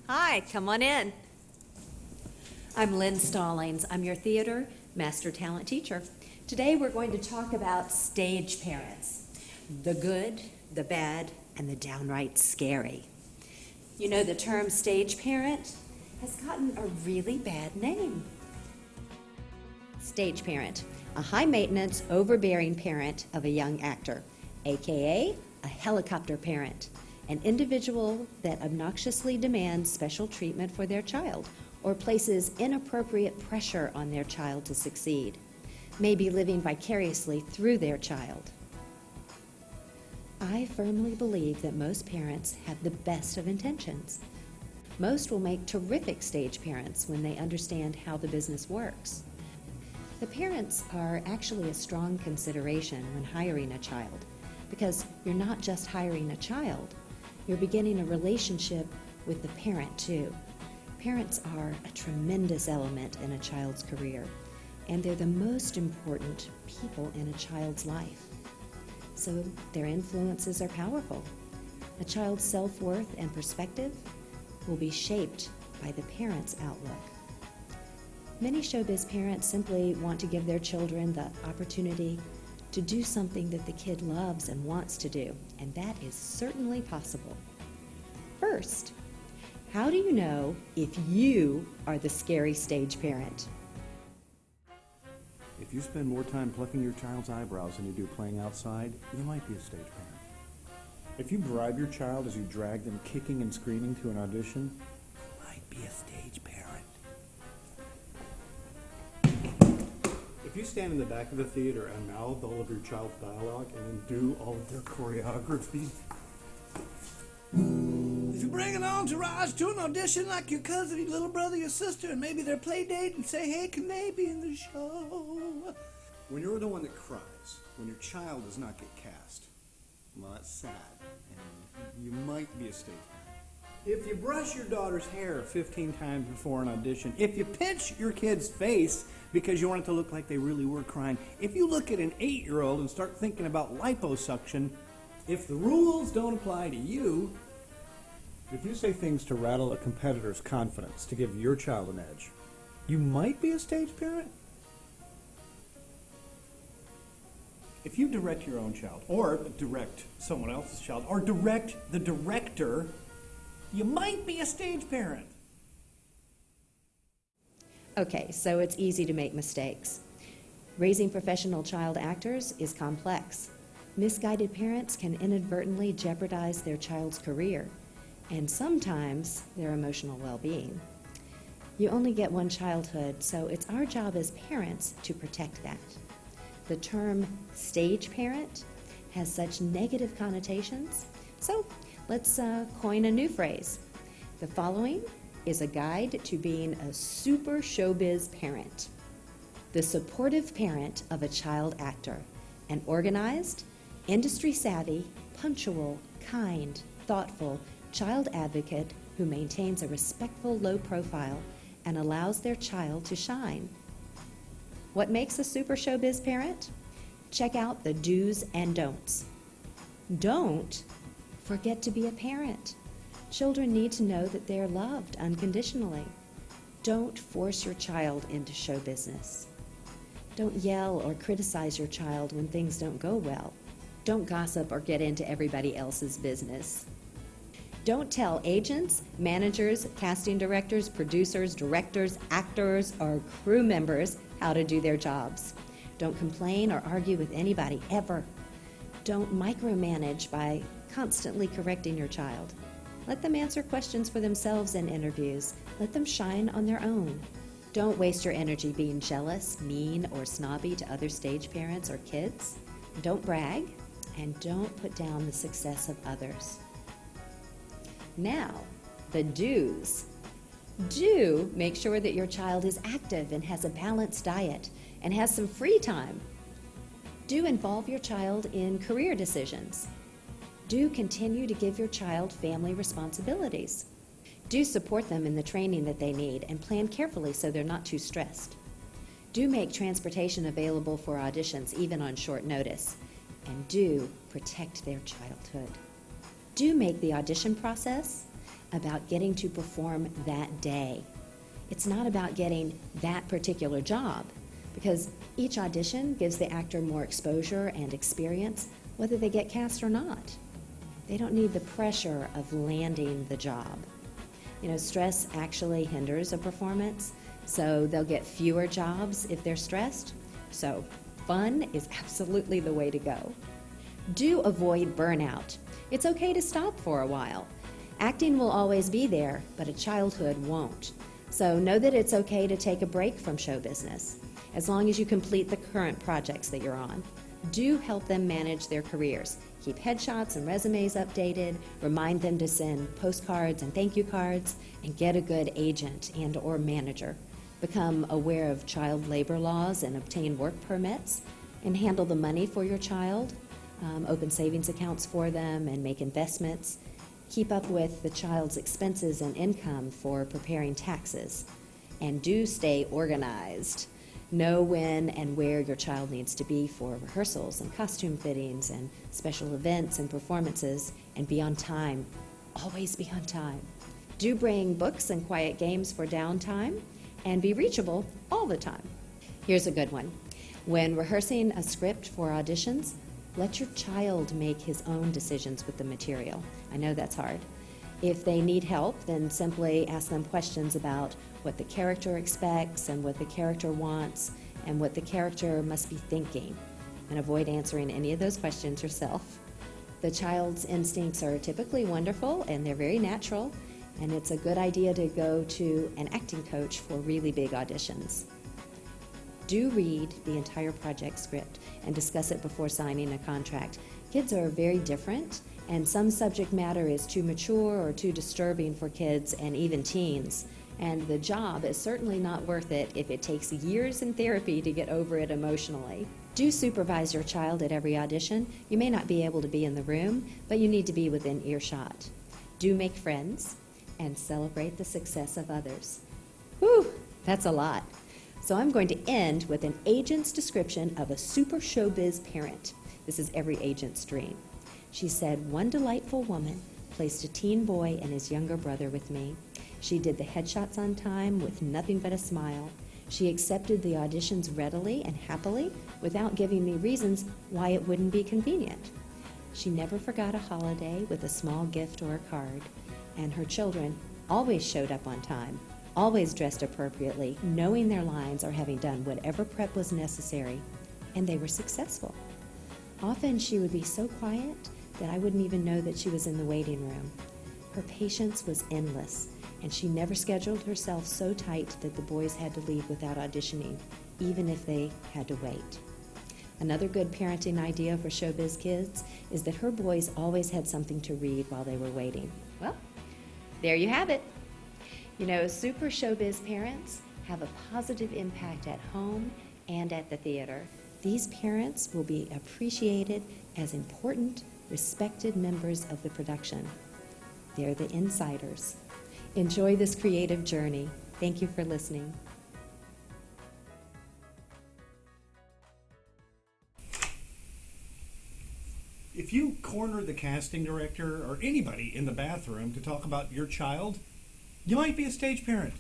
Hi, come on in. I'm Lynn Stallings. I'm your theater master talent teacher. Today we're going to talk about stage parents. The good, the bad, and the downright scary. You know, the term stage parent has gotten a really bad name. Stage parent, a high-maintenance, overbearing parent of a young actor, aka a helicopter parent, an individual that obnoxiously demands special treatment for their child or places inappropriate pressure on their child to succeed, maybe living vicariously through their child. I firmly believe that most parents have the best of intentions. Most will make terrific stage parents when they understand how the business works. The parents are actually a strong consideration when hiring a child, because you're not just hiring a child, you're beginning a relationship with the parent too. Parents are a tremendous element in a child's career, and they're the most important people in a child's life. So their influences are powerful. A child's self-worth and perspective will be shaped by the parent's outlook. Many showbiz parents simply want to give their children the opportunity to do something that the kid loves and wants to do, and that is certainly possible. First, how do you know if you are the scary stage parent? If you spend more time plucking your child's eyebrows than you do playing outside, you might be a stage parent. If you bribe your child as you drag them kicking and screaming to an audition, you might be a stage parent. If you stand in the back of the theater and mouth all of your child's dialogue and then do all of their choreography. If you bring an entourage to an audition like your cousin, your little brother, your sister, and maybe their play date and say, hey, can they be in the show? When you're the one that cries, when your child does not get cast, well, that's sad, and you might be a stage parent. If you brush your daughter's hair 15 times before an audition, if you pinch your kid's face because you want it to look like they really were crying, if you look at an 8-year-old and start thinking about liposuction, if the rules don't apply to you, if you say things to rattle a competitor's confidence to give your child an edge, you might be a stage parent. If you direct your own child, or direct someone else's child, or direct the director, you might be a stage parent. Okay, so it's easy to make mistakes. Raising professional child actors is complex. Misguided parents can inadvertently jeopardize their child's career and sometimes their emotional well-being. You only get one childhood, so it's our job as parents to protect that. The term stage parent has such negative connotations, so let's coin a new phrase. The following is a guide to being a super showbiz parent. The supportive parent of a child actor, an organized, industry-savvy, punctual, kind, thoughtful child advocate who maintains a respectful low profile and allows their child to shine. What makes a super showbiz parent? Check out the do's and don'ts. Don't forget to be a parent. Children need to know that they're loved unconditionally. Don't force your child into show business. Don't yell or criticize your child when things don't go well. Don't gossip or get into everybody else's business. Don't tell agents, managers, casting directors, producers, directors, actors, or crew members how to do their jobs. Don't complain or argue with anybody, ever. Don't micromanage by constantly correcting your child. Let them answer questions for themselves in interviews. Let them shine on their own. Don't waste your energy being jealous, mean, or snobby to other stage parents or kids. Don't brag, and don't put down the success of others. Now, the do's. Do make sure that your child is active and has a balanced diet and has some free time. Do involve your child in career decisions. Do continue to give your child family responsibilities. Do support them in the training that they need and plan carefully so they're not too stressed. Do make transportation available for auditions, even on short notice. And do protect their childhood. Do make the audition process about getting to perform that day. It's not about getting that particular job, because each audition gives the actor more exposure and experience, whether they get cast or not. They don't need the pressure of landing the job. Stress actually hinders a performance, so they'll get fewer jobs if they're stressed. So fun is absolutely the way to go. Do avoid burnout. It's okay to stop for a while. Acting will always be there, but a childhood won't. So know that it's okay to take a break from show business, as long as you complete the current projects that you're on. Do help them manage their careers. Keep headshots and resumes updated, remind them to send postcards and thank you cards, and get a good agent and or manager. Become aware of child labor laws and obtain work permits, and handle the money for your child. Open savings accounts for them and make investments. Keep up with the child's expenses and income for preparing taxes. And do stay organized. Know when and where your child needs to be for rehearsals and costume fittings and special events and performances, and be on time. Always be on time. Do bring books and quiet games for downtime, and be reachable all the time. Here's a good one. When rehearsing a script for auditions, let your child make his own decisions with the material. I know that's hard. If they need help, then simply ask them questions about what the character expects and what the character wants and what the character must be thinking, and avoid answering any of those questions yourself. The child's instincts are typically wonderful and they're very natural, and it's a good idea to go to an acting coach for really big auditions. Do read the entire project script and discuss it before signing a contract. Kids are very different, and some subject matter is too mature or too disturbing for kids and even teens. And the job is certainly not worth it if it takes years in therapy to get over it emotionally. Do supervise your child at every audition. You may not be able to be in the room, but you need to be within earshot. Do make friends and celebrate the success of others. Whew, that's a lot. So I'm going to end with an agent's description of a super showbiz parent. This is every agent's dream. She said, "One delightful woman placed a teen boy and his younger brother with me. She did the headshots on time with nothing but a smile. She accepted the auditions readily and happily without giving me reasons why it wouldn't be convenient. She never forgot a holiday with a small gift or a card, and her children always showed up on time, always dressed appropriately, knowing their lines or having done whatever prep was necessary, and they were successful. Often she would be so quiet that I wouldn't even know that she was in the waiting room. Her patience was endless, and she never scheduled herself so tight that the boys had to leave without auditioning, even if they had to wait." Another good parenting idea for showbiz kids is that her boys always had something to read while they were waiting. Well, there you have it. Super showbiz parents have a positive impact at home and at the theater. These parents will be appreciated as important, respected members of the production. They're the insiders. Enjoy this creative journey. Thank you for listening. If you corner the casting director or anybody in the bathroom to talk about your child, you might be a stage parent.